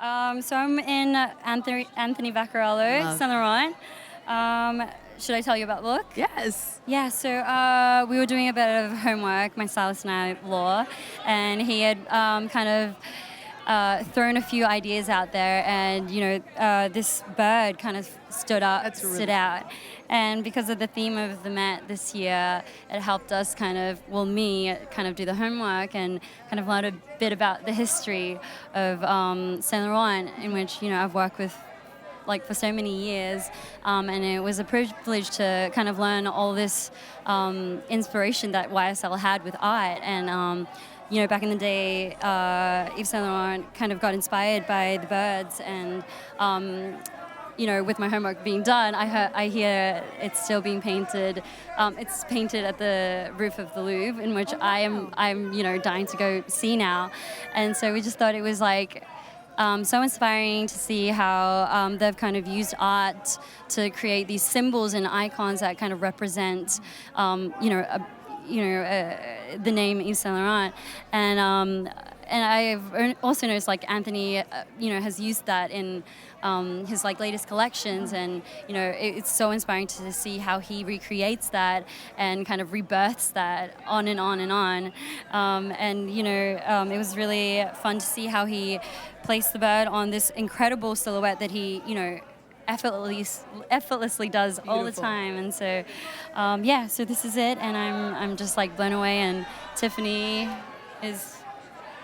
So I'm in Anthony Vaccarello, Love. Saint Laurent. Should I tell you about the look? Yes. Yeah, so we were doing a bit of homework, my stylist and I, Law, and he had kind of thrown a few ideas out there, and this bird kind of That's stood really out, and because of the theme of the Met this year, it helped us me kind of do the homework and kind of learn a bit about the history of Saint Laurent, in which I've worked with like for so many years, and it was a privilege to kind of learn all this inspiration that YSL had with art. And back in the day, Yves Saint Laurent kind of got inspired by the birds, and with my homework being done, I hear it's still being painted. It's painted at the roof of the Louvre, in which Oh, wow. I'm dying to go see now, and so we just thought it was like so inspiring to see how they've kind of used art to create these symbols and icons that kind of represent, the name Yves Saint Laurent, and I've also noticed like Anthony, has used that in his like latest collections, and it's so inspiring to see how he recreates that and kind of rebirths that on and on and on, it was really fun to see how he placed the bird on this incredible silhouette that he effortlessly does all the Beautiful. time. And so so this is it, and I'm just like blown away, and Tiffany is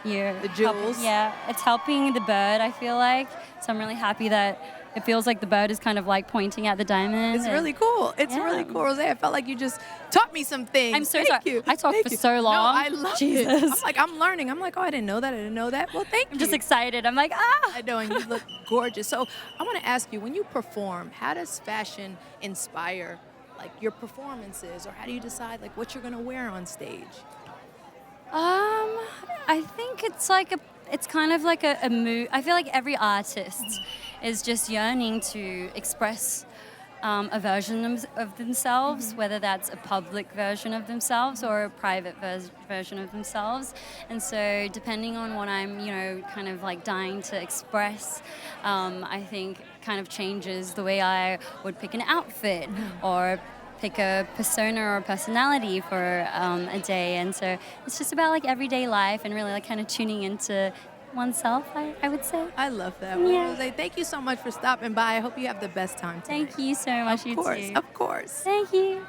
here. The jewels. It's helping the bird, I feel like. So I'm really happy that it feels like the bird is kind of like pointing at the diamond. It's really cool. It's really cool, Rose. I felt like you just taught me some things. I'm so Thank sorry. you. I talked Thank for you. so long. No, I love Jesus. it. I'm learning. I'm like, oh, I didn't know that. I didn't know that. Well, thank you. I'm just excited. I'm like, ah! I know, and you look gorgeous. So I want to ask you, when you perform, how does fashion inspire like your performances, or how do you decide like what you're going to wear on stage? I think it's kind of like a mood. I feel like every artist is just yearning to express a version of themselves, whether that's a public version of themselves or a private version of themselves. And so depending on what I'm, kind of like dying to express, I think kind of changes the way I would pick an outfit or pick a persona or a personality for a day. And so it's just about like everyday life and really like kind of tuning into oneself, I would say. I love that. Well, Yeah. Rose, thank you so much for stopping by. I hope you have the best time tonight. Thank you so much, Of course, you too. of course. Thank you.